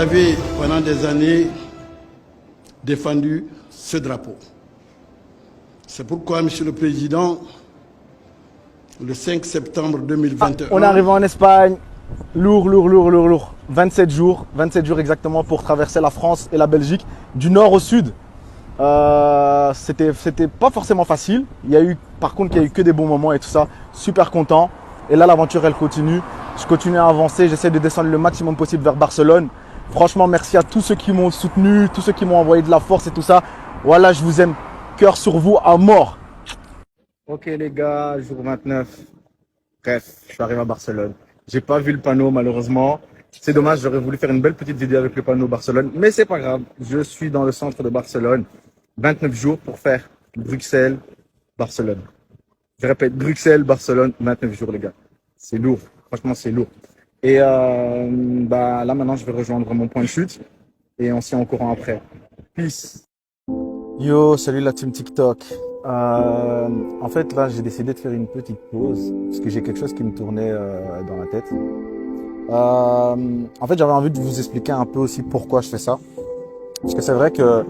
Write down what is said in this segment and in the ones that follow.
avez, pendant des années, défendu ce drapeau. C'est pourquoi, Monsieur le Président, le 5 septembre 2021... on est arrivé en Espagne, lourd. 27 jours exactement pour traverser la France et la Belgique, du nord au sud. C'était pas forcément facile. Par contre, il y a eu que des bons moments et tout ça. Super content. Et là, l'aventure, elle continue. Je continue à avancer. J'essaie de descendre le maximum possible vers Barcelone. Franchement, merci à tous ceux qui m'ont soutenu, tous ceux qui m'ont envoyé de la force et tout ça. Voilà, je vous aime. Cœur sur vous à mort. Ok les gars, jour 29. Bref, je suis arrivé à Barcelone. J'ai pas vu le panneau malheureusement. C'est dommage, j'aurais voulu faire une belle petite vidéo avec le panneau Barcelone. Mais c'est pas grave, je suis dans le centre de Barcelone. 29 jours pour faire Bruxelles-Barcelone. Je répète, Bruxelles-Barcelone, 29 jours les gars. C'est lourd, franchement c'est lourd. Et là maintenant je vais rejoindre mon point de chute. Et on s'y est en courant après. Peace. Yo, salut la team TikTok. En fait, là, j'ai décidé de faire une petite pause parce que j'ai quelque chose qui me tournait dans la tête. En fait, j'avais envie de vous expliquer un peu aussi pourquoi je fais ça. Parce que c'est vrai que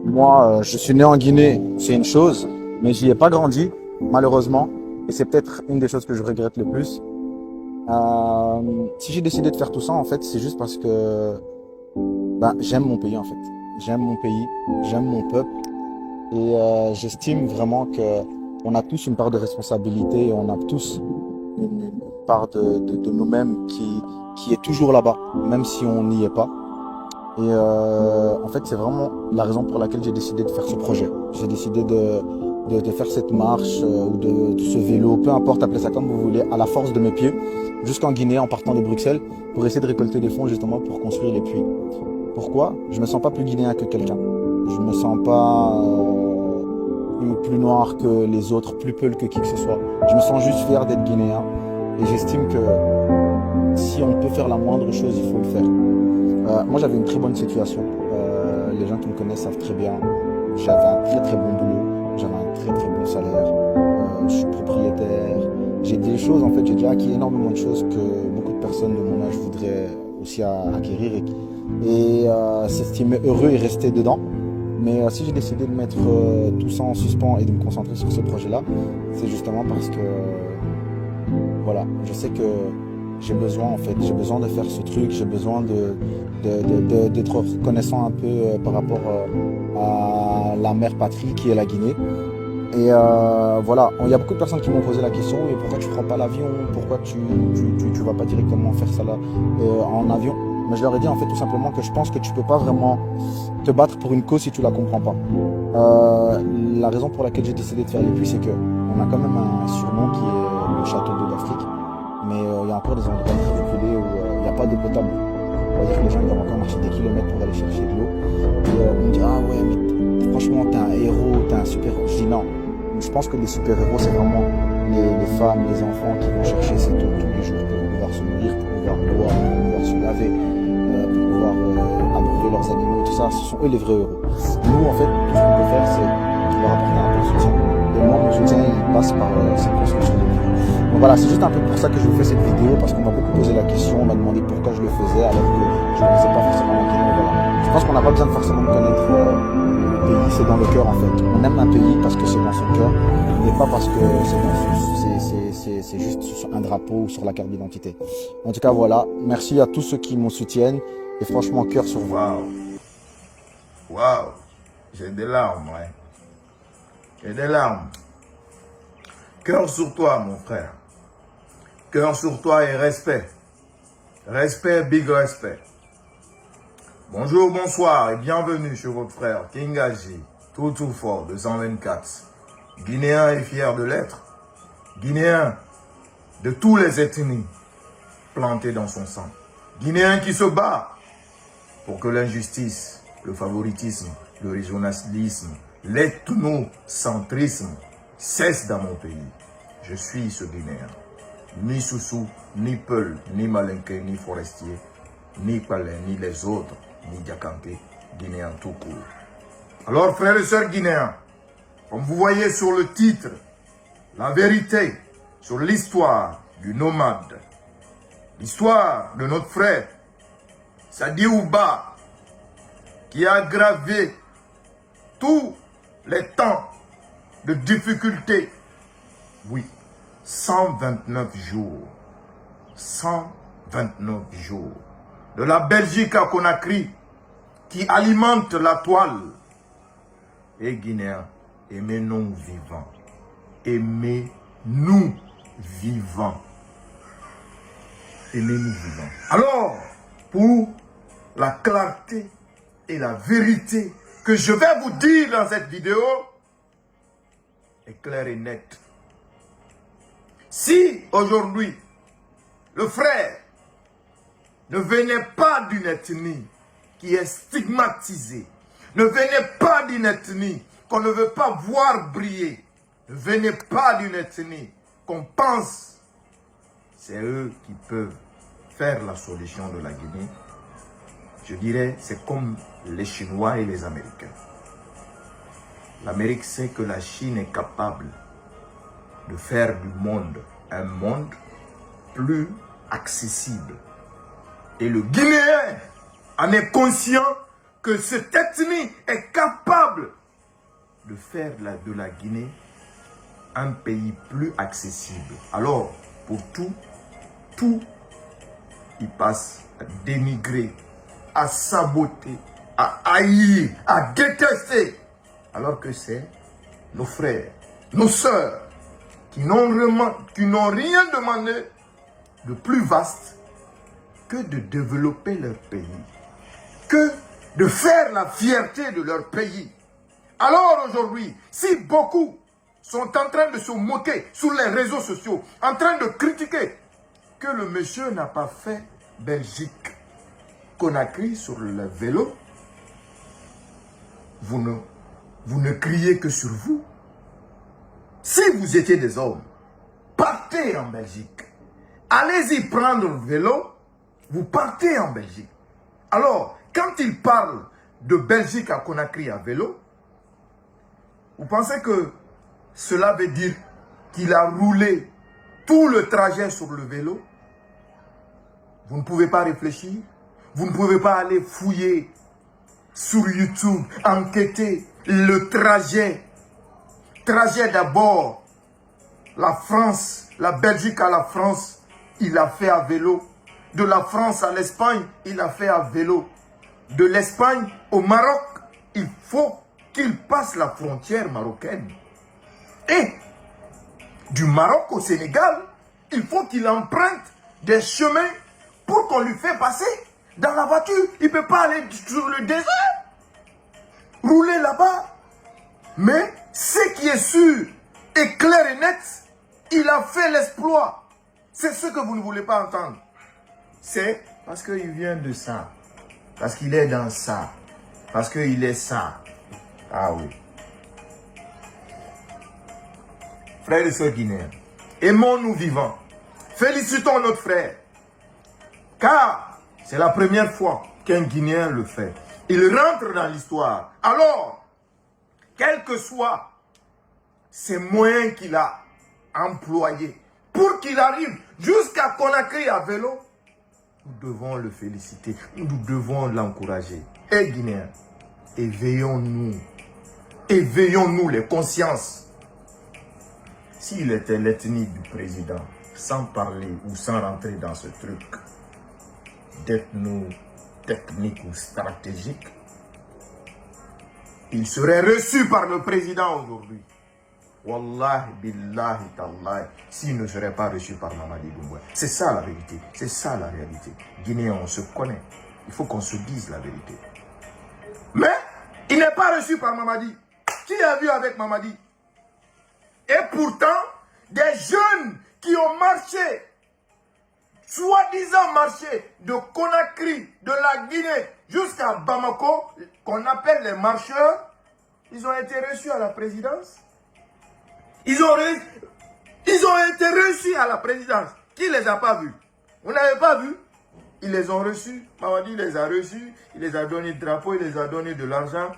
moi, je suis né en Guinée, c'est une chose, mais j'y ai pas grandi, malheureusement. Et c'est peut-être une des choses que je regrette le plus. Si j'ai décidé de faire tout ça, en fait, c'est juste parce que j'aime mon pays, en fait. J'aime mon pays, j'aime mon peuple. Et j'estime vraiment qu'on a tous une part de responsabilité, on a tous une part de nous-mêmes qui est toujours là-bas, même si on n'y est pas. Et en fait, c'est vraiment la raison pour laquelle j'ai décidé de faire ce projet. J'ai décidé de faire cette marche ou de ce vélo, peu importe, appelez ça comme vous voulez, à la force de mes pieds, jusqu'en Guinée en partant de Bruxelles, pour essayer de récolter des fonds justement pour construire les puits. Pourquoi? Je me sens pas plus guinéen que quelqu'un. Je me sens pas plus noir que les autres, plus peul que qui que ce soit. Je me sens juste fier d'être guinéen. Et j'estime que si on peut faire la moindre chose, il faut le faire. Moi, j'avais une très bonne situation. Les gens qui me connaissent savent très bien. J'avais un très bon boulot. J'avais un très bon salaire. Je suis propriétaire. J'ai des choses, en fait, j'ai déjà acquis énormément de choses que beaucoup de personnes de mon âge voudraient aussi acquérir et s'estimer heureux et rester dedans. Mais si j'ai décidé de mettre tout ça en suspens et de me concentrer sur ce projet-là, c'est justement parce que voilà, je sais que j'ai besoin de faire ce truc, j'ai besoin d'être reconnaissant un peu par rapport à la mère patrie qui est la Guinée. Et voilà, il y a beaucoup de personnes qui m'ont posé la question, et pourquoi tu prends pas l'avion, pourquoi tu vas pas directement faire ça là en avion. Mais je leur ai dit en fait tout simplement que je pense que tu peux pas vraiment te battre pour une cause si tu la comprends pas. La raison pour laquelle j'ai décidé de faire les puits, c'est que on a quand même un surnom qui est le château d'eau d'Afrique, mais il y a encore des endroits très reculés où il n'y a pas d'eau potable. C'est-à-dire que les gens doivent encore marcher des kilomètres pour aller chercher de l'eau. Et on me dit ah ouais mais franchement t'es un héros, t'es un super-héros. Je dis non. Je pense que les super-héros c'est vraiment les femmes, les enfants qui vont chercher cette eau tous les jours pour pouvoir se nourrir, pour pouvoir boire, pour pouvoir se laver, pour pouvoir abreuver leurs animaux, tout ça, ce sont eux les vrais héros. Nous, en fait, tout ce qu'on peut faire, c'est leur apporter un peu de soutien. Et moi, mon soutien, il passe par cette construction de puits. Donc voilà, c'est juste un peu pour ça que je vous fais cette vidéo, parce qu'on m'a beaucoup posé la question, on m'a demandé pourquoi je le faisais, alors que je ne sais pas forcément la Guinée. Voilà. Je pense qu'on n'a pas besoin de forcément de connaître le pays, c'est dans le cœur, en fait. On aime un pays parce que c'est dans son cœur, mais pas parce que c'est juste sur un drapeau ou sur la carte d'identité. En tout cas, voilà. Merci à tous ceux qui me soutiennent. Et franchement, cœur sur vous. Waouh. J'ai des larmes, ouais. J'ai des larmes. Cœur sur toi, mon frère. Cœur sur toi et respect. Respect, big respect. Bonjour, bonsoir et bienvenue chez votre frère Kingaji, tout fort, 224. Guinéen et fier de l'être. Guinéen de tous les ethnies plantés dans son sang. Guinéen qui se bat pour que l'injustice, le favoritisme, le régionalisme, l'ethnocentrisme cessent dans mon pays. Je suis ce Guinéen. Ni Soussou, ni Peul, ni Malinké, ni Forestier, ni Palais, ni les autres, ni Diakanté, Guinéen tout court. Alors, frères et sœurs guinéens, comme vous voyez sur le titre, la vérité sur l'histoire du nomade, l'histoire de notre frère, Sadi Ouba, qui a aggravé tous les temps de difficulté. Oui, 129 jours. 129 jours. De la Belgique à Conakry, qui alimente la toile. Et Guinéens, aimez-nous vivants. Aimez-nous vivants. Aimez-nous vivants. Alors, pour la clarté et la vérité que je vais vous dire dans cette vidéo, est claire et nette. Si aujourd'hui, le frère ne venait pas d'une ethnie qui est stigmatisée, ne venez pas d'une ethnie qu'on ne veut pas voir briller, ne venez pas d'une ethnie qu'on pense, c'est eux qui peuvent faire la solution de la Guinée. Je dirais, c'est comme les Chinois et les Américains. L'Amérique sait que la Chine est capable de faire du monde un monde plus accessible. Et le Guinéen en est conscient que cette ethnie est capable de faire de la Guinée un pays plus accessible. Alors, pour tout, il passe à dénigrer, à saboter, à haïr, à détester. Alors que c'est nos frères, nos sœurs, qui n'ont rien demandé de plus vaste que de développer leur pays, que de faire la fierté de leur pays. Alors aujourd'hui, si beaucoup sont en train de se moquer sur les réseaux sociaux, en train de critiquer que le monsieur n'a pas fait Belgique, Conakry sur le vélo, vous ne criez que sur vous. Si vous étiez des hommes, partez en Belgique. Allez-y prendre le vélo, vous partez en Belgique. Alors, quand il parle de Belgique à Conakry à vélo, vous pensez que cela veut dire qu'il a roulé tout le trajet sur le vélo? Vous ne pouvez pas réfléchir. Vous ne pouvez pas aller fouiller sur YouTube, enquêter le trajet. Trajet d'abord, la France, la Belgique à la France, il a fait à vélo. De la France à l'Espagne, il a fait à vélo. De l'Espagne au Maroc, il faut qu'il passe la frontière marocaine. Et du Maroc au Sénégal, il faut qu'il emprunte des chemins pour qu'on lui fasse passer dans la voiture. Il ne peut pas aller sur le désert, rouler là-bas. Mais ce qui est sûr et clair et net, il a fait l'exploit. C'est ce que vous ne voulez pas entendre. C'est parce qu'il vient de ça. Parce qu'il est dans ça. Parce qu'il est ça. Ah oui. Frères et sœurs guinéens, aimons-nous vivants. Félicitons notre frère. Car c'est la première fois qu'un Guinéen le fait. Il rentre dans l'histoire. Alors, quels que soient ces moyens qu'il a employés pour qu'il arrive jusqu'à Conakry à vélo, nous devons le féliciter, nous devons l'encourager. Et Guinéens, éveillons-nous les consciences. S'il était l'ethnie du président, sans parler ou sans rentrer dans ce truc d'ethno technique ou stratégique, il serait reçu par le président aujourd'hui. Wallahi, billahi, tallahi, s'il ne serait pas reçu par Mamadi Doumbouya. C'est ça la vérité, c'est ça la réalité. Guinéens, on se connaît. Il faut qu'on se dise la vérité. Mais, il n'est pas reçu par Mamadi. Qui a vu avec Mamadi? Et pourtant, des jeunes qui ont marché, soi-disant marché de Conakry, de la Guinée, jusqu'à Bamako, qu'on appelle les marcheurs, ils ont été reçus à la présidence. Ils ont été reçus à la présidence. Qui les a pas vus? Vous n'avez pas vu? Ils les ont reçus. Mamadi les a reçus. Il les a donné le drapeau. Il les a donné de l'argent.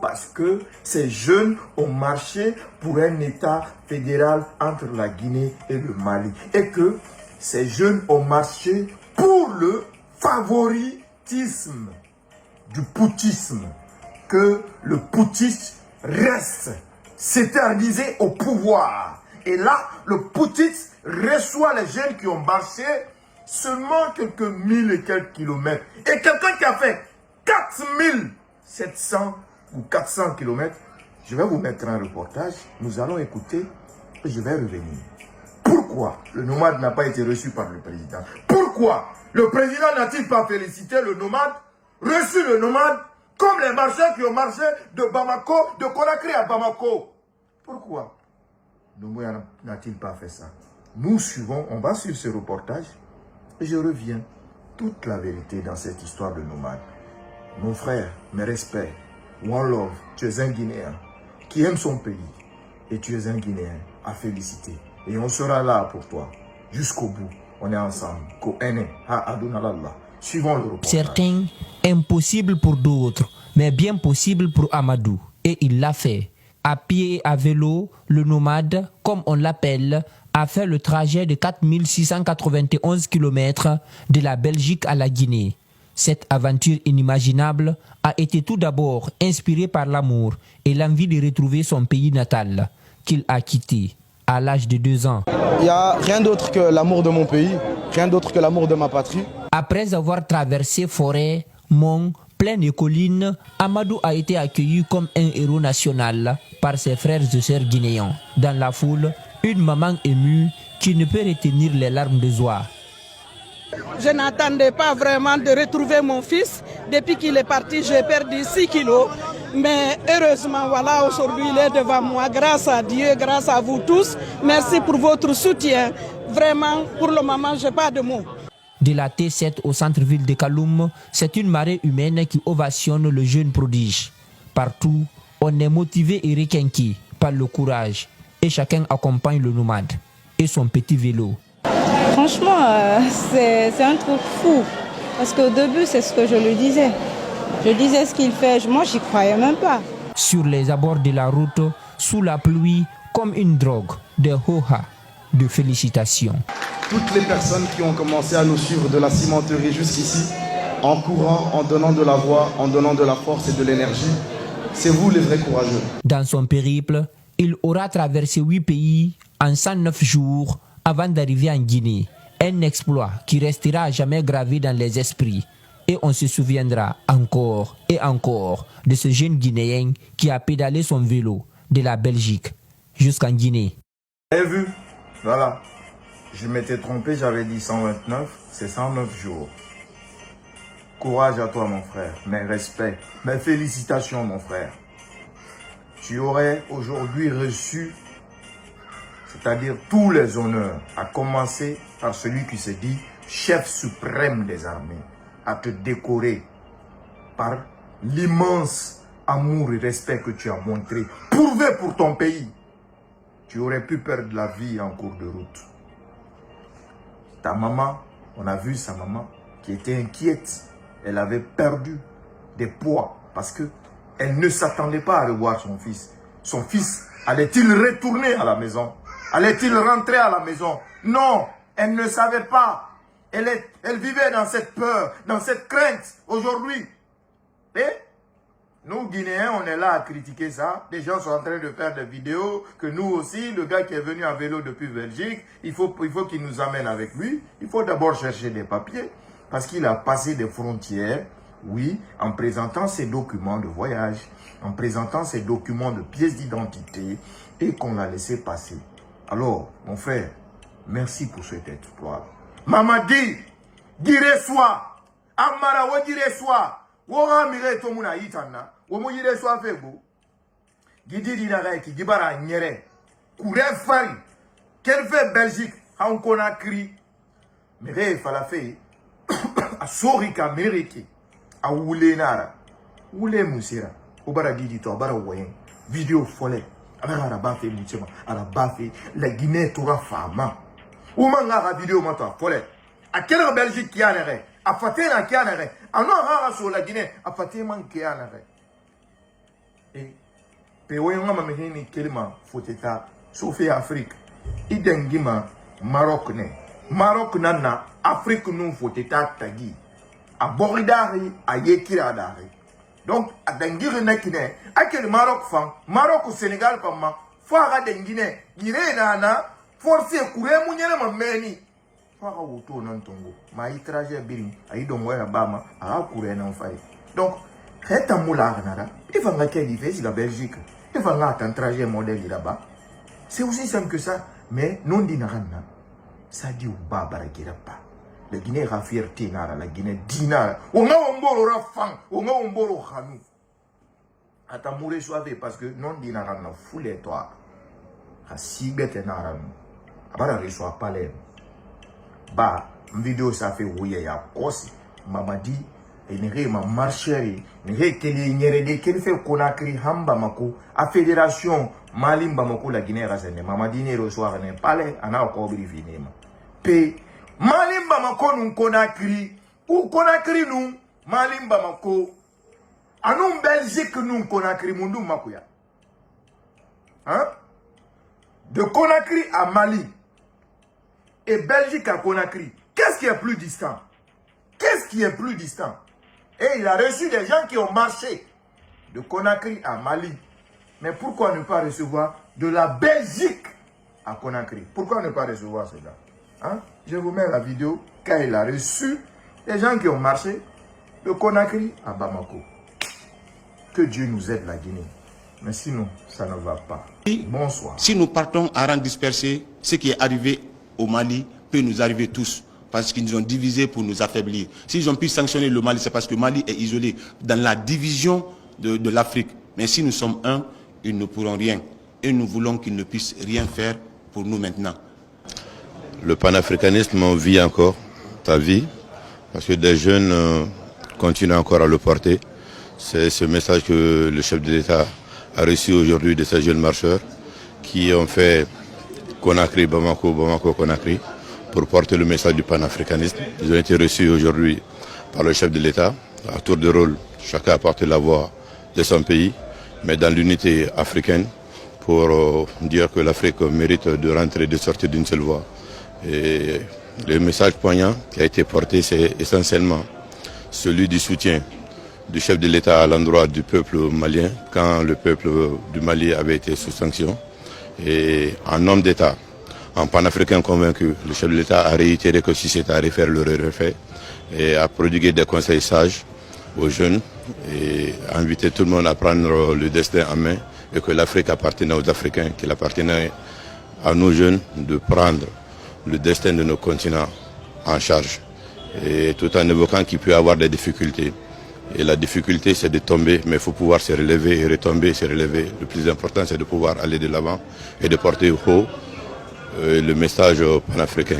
Parce que ces jeunes ont marché pour un État fédéral entre la Guinée et le Mali. Et que ces jeunes ont marché pour le favori fanatisme du poutisme que le poutiste reste s'éterniser au pouvoir. Et là, le poutiste reçoit les jeunes qui ont marché seulement quelques milles et quelques kilomètres. Et quelqu'un qui a fait 4700 ou 400 kilomètres, je vais vous mettre un reportage, nous allons écouter et je vais revenir. Pourquoi le nomade n'a pas été reçu par le président? Pourquoi le président n'a-t-il pas félicité le nomade, reçu le nomade, comme les marcheurs qui ont marché de Bamako, de Conakry à Bamako? Pourquoi le nomade n'a-t-il pas fait ça? Nous suivons, on va suivre ce reportage et je reviens. Toute la vérité dans cette histoire de nomade. Mon frère, mes respects, one love, tu es un Guinéen qui aime son pays et tu es un Guinéen à féliciter. Et on sera là pour toi jusqu'au bout. On est ensemble. Suivons le reportage. Certains, impossible pour d'autres, mais bien possible pour Amadou. Et il l'a fait. À pied et à vélo, le nomade, comme on l'appelle, a fait le trajet de 4691 km de la Belgique à la Guinée. Cette aventure inimaginable a été tout d'abord inspirée par l'amour et l'envie de retrouver son pays natal, qu'il a quitté à l'âge de 2 ans. Il n'y a rien d'autre que l'amour de mon pays, rien d'autre que l'amour de ma patrie. Après avoir traversé forêts, monts, plaines et collines, Amadou a été accueilli comme un héros national par ses frères et sœurs guinéens. Dans la foule, une maman émue qui ne peut retenir les larmes de joie. Je n'attendais pas vraiment de retrouver mon fils. Depuis qu'il est parti, j'ai perdu 6 kilos. Mais heureusement, voilà, aujourd'hui, il est devant moi. Grâce à Dieu, grâce à vous tous. Merci pour votre soutien. Vraiment, pour le moment, je n'ai pas de mots. De la T7 au centre-ville de Kaloum, c'est une marée humaine qui ovationne le jeune prodige. Partout, on est motivé et requinqué par le courage. Et chacun accompagne le nomade et son petit vélo. Franchement, c'est un truc fou. Parce qu'au début, c'est ce que je lui disais. Je disais ce qu'il fait, moi, j'y croyais même pas. Sur les abords de la route, sous la pluie, comme une drogue, de ho-ha, de félicitations. Toutes les personnes qui ont commencé à nous suivre de la cimenterie jusqu'ici, en courant, en donnant de la voix, en donnant de la force et de l'énergie, c'est vous les vrais courageux. Dans son périple, il aura traversé 8 pays en 109 jours avant d'arriver en Guinée. Un exploit qui restera à jamais gravé dans les esprits. Et on se souviendra encore et encore de ce jeune Guinéen qui a pédalé son vélo de la Belgique jusqu'en Guinée. Vous avez vu? Voilà. Je m'étais trompé, j'avais dit 129, c'est 109 jours. Courage à toi, mon frère. Mes respects, mes félicitations, mon frère. Tu aurais aujourd'hui reçu, c'est-à-dire tous les honneurs, à commencer par celui qui se dit chef suprême des armées, à te décorer par l'immense amour et respect que tu as montré, prouvé pour ton pays. Tu aurais pu perdre la vie en cours de route. Ta maman, on a vu sa maman qui était inquiète. Elle avait perdu des poids parce que elle ne s'attendait pas à revoir son fils. Son fils, allait-il retourner à la maison? Allait-il rentrer à la maison? Non, elle ne savait pas. Elle vivait dans cette peur, dans cette crainte aujourd'hui. Et nous, Guinéens, on est là à critiquer ça. Les gens sont en train de faire des vidéos que nous aussi, le gars qui est venu en vélo depuis Belgique, il faut qu'il nous amène avec lui. Il faut d'abord chercher des papiers parce qu'il a passé des frontières, oui, en présentant ses documents de voyage, en présentant ses documents de pièces d'identité et qu'on l'a laissé passer. Alors, mon frère, merci pour cet exploit. Mamadi, dire-soi, Amara, wo dire-soi, wo mire to muna yitana, wo mo dire-soi fego. Gidi dinaga ki gibara nyere, koure fari, quel fait Belgique, en Conakry, mere falafé, a sorika mereke, a wule nara, wule musira, o bara gidi to, bara woyen, vidéo folle, a bafé mouchema, a bafé, la Guinée toura fama. Ou manga vidéo mata folle. A quelle Belgique qui a nere? A faté na qui a nere? A non rara sur la Guinée, a faté man qui a nere? Et pewe nga mamehini kelima foteta sofi Afrique. Idengima Maroc ne. Maroc nana Afrique nous foteta tagi. a boridari a yekiradari. Donc, à Dengire Nekine, à quel Maroc fan, Maroc au Sénégal, pama, Fara Dengine, Nana, forcé courir Mouniana Mameni. Fara Woto non tongo, ma y trajet birin, a y don wera bama, a courir non faille. Donc, Reta Moula Nara, il va n'a qu'elle y fait, la Belgique, il va n'a un trajet modèle là-bas. C'est aussi simple que ça, mais non dinarana, ça dit ou babara pas. La Guinée a fierté, la Guinée dinara. On a un bolo rafang, on a un bolo khanou. Atamoué soave parce que non dinara na foulé toi. A si bête naran. Abara reçoit pas l'air. Bah, une vidéo ça fait rouiller ya kosi. Mamadi, et n'est ma marcherie, n'est qu'elle n'y qu'elle fait Conakry, Hamba Mako, à Fédération Malimba Mako, la Guinée Razene. Mamadi ne reçoit un palais, en a encore briefé. P. Malimba Mako nous Conakry, ou Conakry nous, Malimba Mako, à nous Belgique nous Conakry, Mundou Makuya. Hein? De Conakry à Mali et Belgique à Conakry, qu'est-ce qui est plus distant? Qu'est-ce qui est plus distant? Et il a reçu des gens qui ont marché de Conakry à Mali. Mais pourquoi ne pas recevoir de la Belgique à Conakry? Pourquoi ne pas recevoir cela? Hein? Je vous mets la vidéo quand il a reçu des gens qui ont marché de Conakry à Bamako. Que Dieu nous aide la Guinée. Mais sinon, ça ne va pas. Bonsoir. Si nous partons à rang dispersé, ce qui est arrivé au Mali peut nous arriver tous. Parce qu'ils nous ont divisés pour nous affaiblir. S'ils ont pu sanctionner le Mali, c'est parce que le Mali est isolé dans la division de l'Afrique. Mais si nous sommes un, ils ne pourront rien. Et nous voulons qu'ils ne puissent rien faire pour nous maintenant. Le panafricanisme vit encore sa vie, parce que des jeunes continuent encore à le porter. C'est ce message que le chef de l'État a reçu aujourd'hui de ces jeunes marcheurs qui ont fait Conakry, Bamako, Bamako, Conakry, pour porter le message du panafricanisme. Ils ont été reçus aujourd'hui par le chef de l'État. À tour de rôle, chacun a porté la voix de son pays, mais dans l'unité africaine, pour dire que l'Afrique mérite de rentrer et de sortir d'une seule voix. Et le message poignant qui a été porté, c'est essentiellement celui du soutien du chef de l'État à l'endroit du peuple malien, quand le peuple du Mali avait été sous sanction. Et en homme d'État, en panafricain convaincu, le chef de l'État a réitéré que si c'était à refaire, le refait, et a prodigué des conseils sages aux jeunes et a invité tout le monde à prendre le destin en main et que l'Afrique appartenait aux Africains, qu'il appartenait à nos jeunes de prendre le destin de nos continents en charge. Et tout en évoquant qu'il peut y avoir des difficultés. Et la difficulté, c'est de tomber, mais il faut pouvoir se relever et retomber, se relever. Le plus important, c'est de pouvoir aller de l'avant et de porter haut le message panafricain.